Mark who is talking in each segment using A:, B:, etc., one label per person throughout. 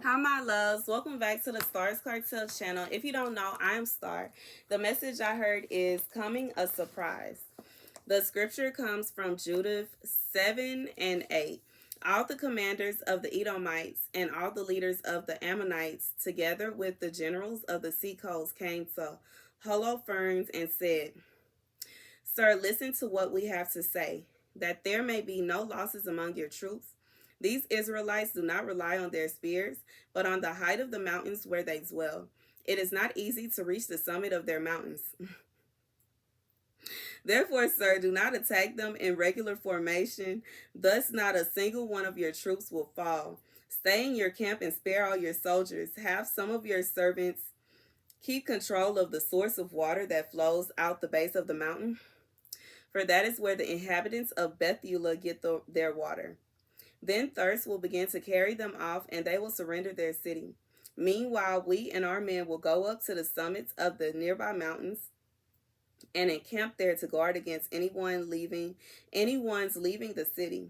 A: Hi, my loves. Welcome back to the Starscartel channel. If you don't know, I am Star. The message I heard is coming a surprise. The scripture comes from Judith 7 and 8. All the commanders of the Edomites and all the leaders of the Ammonites, together with the generals of the seacoast, came to Holofernes and said, Sir, listen to what we have to say, that there may be no losses among your troops. These Israelites do not rely on their spears, but on the height of the mountains where they dwell. It is not easy to reach the summit of their mountains. Therefore, sir, do not attack them in regular formation. Thus, not a single one of your troops will fall. Stay in your camp and spare all your soldiers. Have some of your servants keep control of the source of water that flows out the base of the mountain, for that is where the inhabitants of Bethula get their water. Then thirst will begin to carry them off, and they will surrender their city. Meanwhile, we and our men will go up to the summits of the nearby mountains and encamp there to guard against anyone's leaving the city.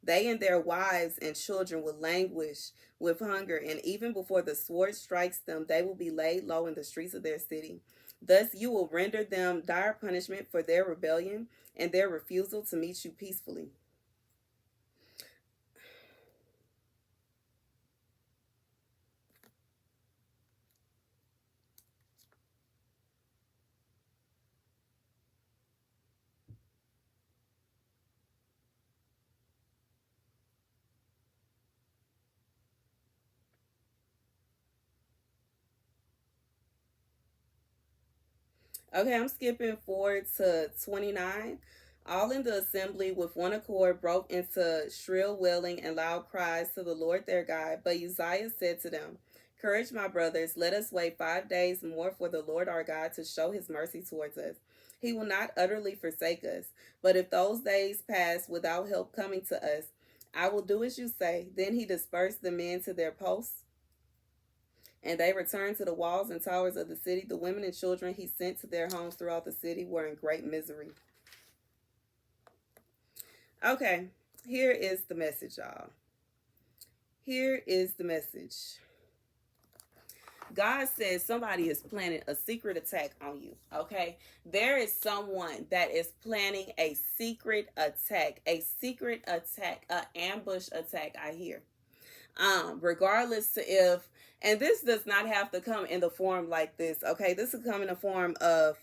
A: They and their wives and children will languish with hunger, and even before the sword strikes them, they will be laid low in the streets of their city. Thus you will render them dire punishment for their rebellion and their refusal to meet you peacefully. Okay, I'm skipping forward to 29. All in the assembly with one accord broke into shrill wailing and loud cries to the Lord their God. But Uzziah said to them, Courage, my brothers, let us wait 5 days more for the Lord our God to show his mercy towards us. He will not utterly forsake us. But if those days pass without help coming to us, I will do as you say. Then he dispersed the men to their posts, and they returned to the walls and towers of the city. The women and children he sent to their homes throughout the city were in great misery. Okay, here is the message, y'all. Here is the message. God says somebody is planning a secret attack on you, okay? There is someone that is planning a secret attack, an ambush attack, I hear. Regardless to if, and this does not have to come in the form like this, okay? This will come in the form of,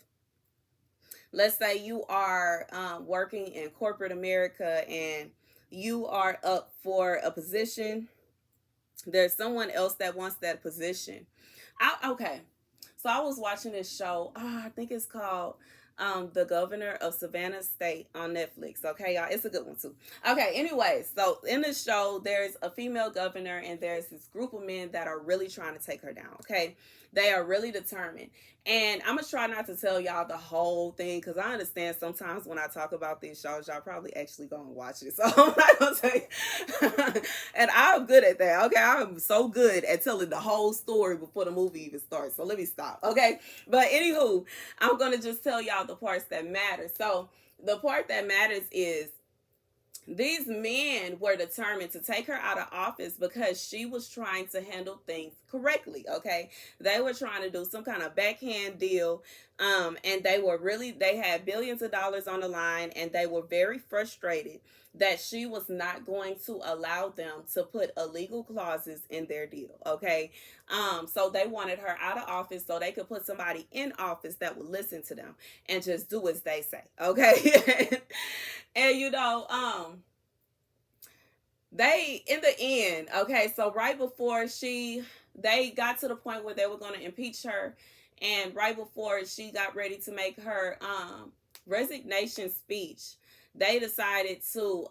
A: let's say you are working in corporate America and you are up for a position. There's someone else that wants that position. Okay, so I was watching this show. I think it's called The Governor of Savannah State on Netflix. Okay, y'all, it's a good one too. Okay, anyway, so in this show, there's a female governor and there's this group of men that are really trying to take her down. Okay, they are really determined. And I'm going to try not to tell y'all the whole thing because I understand sometimes when I talk about these shows, y'all probably actually going to watch it. So I'm not going to tell you. And I'm good at that. Okay, I'm so good at telling the whole story before the movie even starts. So let me stop. Okay, but anywho, I'm going to just tell y'all the parts that matter. So the part that matters is these men were determined to take her out of office because she was trying to handle things correctly. Okay, they were trying to do some kind of backhand deal, and they had billions of dollars on the line, and they were very frustrated that she was not going to allow them to put illegal clauses in their deal. Okay, so they wanted her out of office so they could put somebody in office that would listen to them and just do as they say. Okay. And they in the end, okay, so right before they got to the point where they were going to impeach her, and right before she got ready to make her resignation speech, they decided to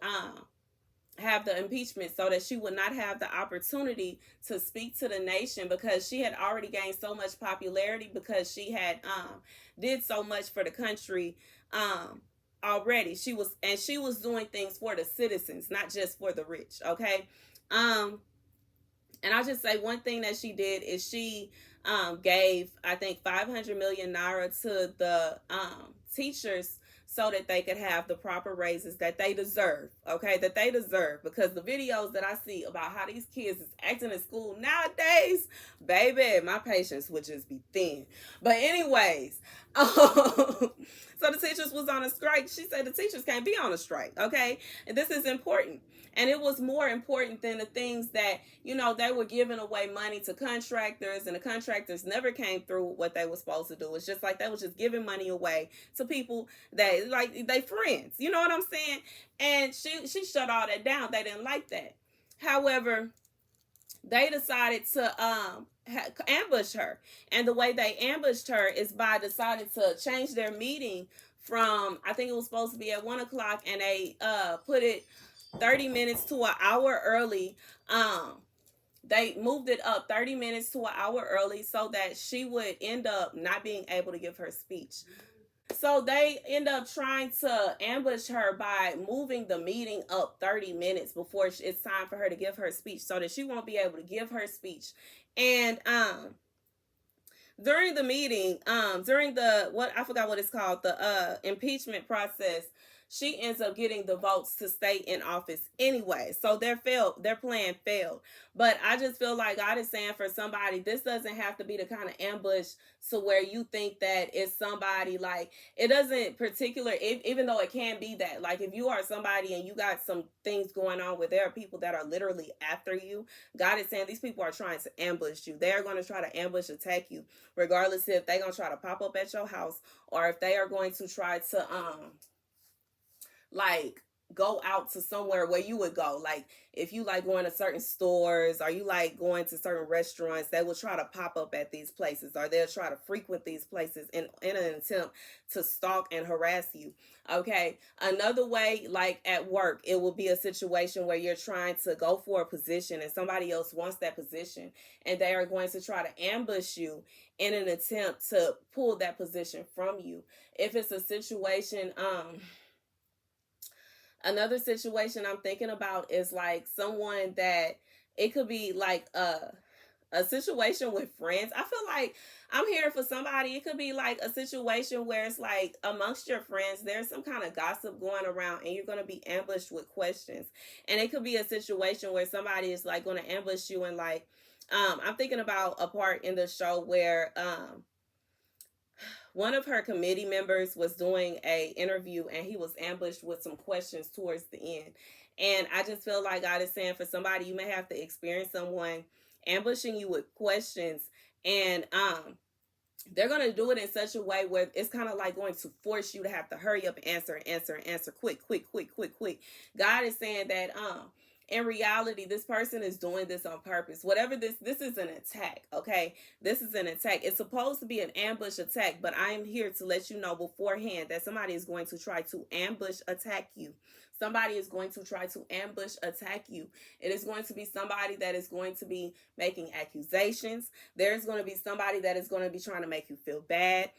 A: have the impeachment so that she would not have the opportunity to speak to the nation because she had already gained so much popularity because she had did so much for the country already. She was doing things for the citizens, not just for the rich. Okay. And I'll just say one thing that she did is she gave, I think, 500 million naira to the teachers so that they could have the proper raises that they deserve, okay? That they deserve, because the videos that I see about how these kids is acting in school nowadays, baby, my patience would just be thin. But anyways, so the teachers was on a strike. She said the teachers can't be on a strike, okay? And this is important. And it was more important than the things that, they were giving away money to contractors, and the contractors never came through what they were supposed to do. It's just like they was just giving money away to people that, like, they friends. You know what I'm saying? And she shut all that down. They didn't like that. However, they decided to ambush her. And the way they ambushed her is by deciding to change their meeting from, I think it was supposed to be at 1 o'clock, and they put it 30 minutes to an hour early. They moved it up 30 minutes to an hour early so that she would end up not being able to give her speech. So they end up trying to ambush her by moving the meeting up 30 minutes before it's time for her to give her speech, so that she won't be able to give her speech. And during the meeting, during the, what, I forgot what it's called, the impeachment process, she ends up getting the votes to stay in office anyway. So their plan failed. But I just feel like God is saying for somebody, this doesn't have to be the kind of ambush to where you think that it's somebody, like, it doesn't particular, even though it can be that, like, if you are somebody and you got some things going on where there are people that are literally after you, God is saying these people are trying to ambush you. They're going to try to ambush, attack you, regardless if they're going to try to pop up at your house, or if they are going to try to like go out to somewhere where you would go. Like if you like going to certain stores, or you like going to certain restaurants, they will try to pop up at these places, or they'll try to frequent these places in an attempt to stalk and harass you. Okay. Another way, like at work, it will be a situation where you're trying to go for a position and somebody else wants that position, and they are going to try to ambush you in an attempt to pull that position from you. If it's a situation, another situation I'm thinking about is like someone that, it could be like a situation with friends. I feel like I'm hearing for somebody, it could be like a situation where it's like amongst your friends, there's some kind of gossip going around, and you're going to be ambushed with questions. And it could be a situation where somebody is like going to ambush you, and like, I'm thinking about a part in the show where one of her committee members was doing a interview, and he was ambushed with some questions towards the end. And I just feel like God is saying for somebody, you may have to experience someone ambushing you with questions, and they're going to do it in such a way where it's kind of like going to force you to have to hurry up and answer quick. God is saying that in reality, this person is doing this on purpose. Whatever this is an attack, okay? This is an attack. It's supposed to be an ambush attack, but I am here to let you know beforehand that somebody is going to try to ambush attack you. Somebody is going to try to ambush attack you. It is going to be somebody that is going to be making accusations. There's going to be somebody that is going to be trying to make you feel bad.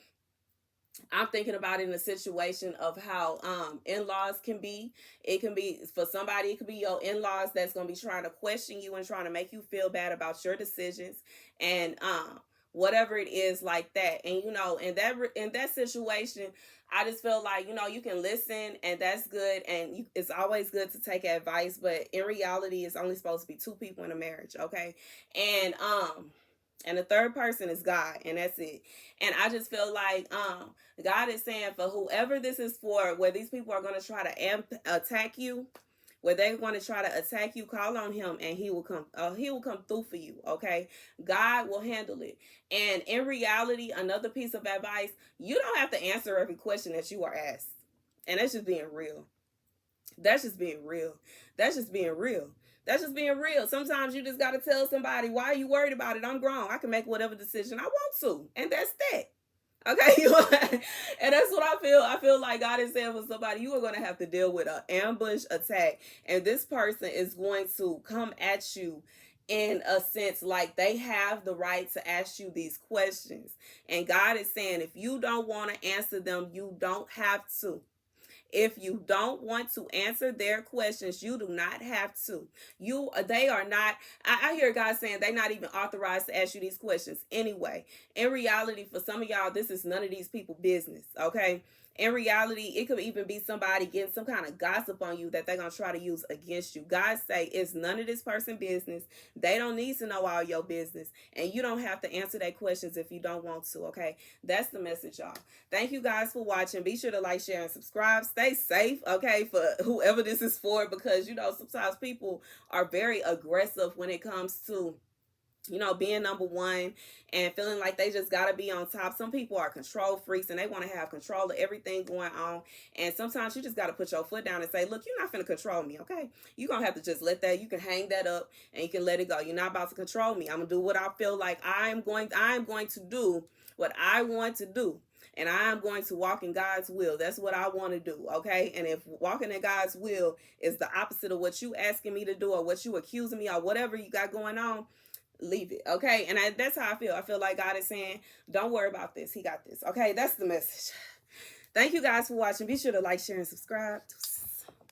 A: I'm thinking about it in a situation of how in-laws can be. It can be for somebody, it could be your in-laws that's going to be trying to question you and trying to make you feel bad about your decisions, and whatever it is like that. And in that situation, I just feel like, you can listen, and that's good, and it's always good to take advice, but in reality, it's only supposed to be two people in a marriage, okay? And the third person is God, and that's it. And I just feel like God is saying for whoever this is for, where these people are going to try to attack you, where they're going to try to attack you, call on him, and he will come through for you, okay? God will handle it. And in reality, another piece of advice, you don't have to answer every question that you are asked. And that's just being real. That's just being real. That's just being real. That's just being real. Sometimes you just got to tell somebody, why are you worried about it? I'm grown. I can make whatever decision I want to. And that's that. Okay? And that's what I feel. I feel like God is saying for somebody, you are going to have to deal with an ambush attack. And this person is going to come at you in a sense like they have the right to ask you these questions. And God is saying, if you don't want to answer them, you don't have to. If you don't want to answer their questions, you do not have to. They are not, I hear God saying they're not even authorized to ask you these questions anyway. In reality, for some of y'all, this is none of these people business, okay? In reality, it could even be somebody getting some kind of gossip on you that they're going to try to use against you. God say it's none of this person's business. They don't need to know all your business. And you don't have to answer their questions if you don't want to, okay? That's the message, y'all. Thank you guys for watching. Be sure to like, share, and subscribe. Stay safe, okay, for whoever this is for, because, you know, sometimes people are very aggressive when it comes to, you know, being number one and feeling like they just got to be on top. Some people are control freaks and they want to have control of everything going on. And sometimes you just got to put your foot down and say, look, you're not going to control me, okay? You're going to have to just let that, you can hang that up and you can let it go. You're not about to control me. I'm going to do what I feel like I'm going to do what I want to do. And I'm going to walk in God's will. That's what I want to do, okay? And if walking in God's will is the opposite of what you asking me to do or what you accusing me or whatever you got going on, leave it, okay? And that's how I feel. I feel like God is saying, don't worry about this. He got this, okay? That's the message. Thank you guys for watching. Be sure to like, share, and subscribe.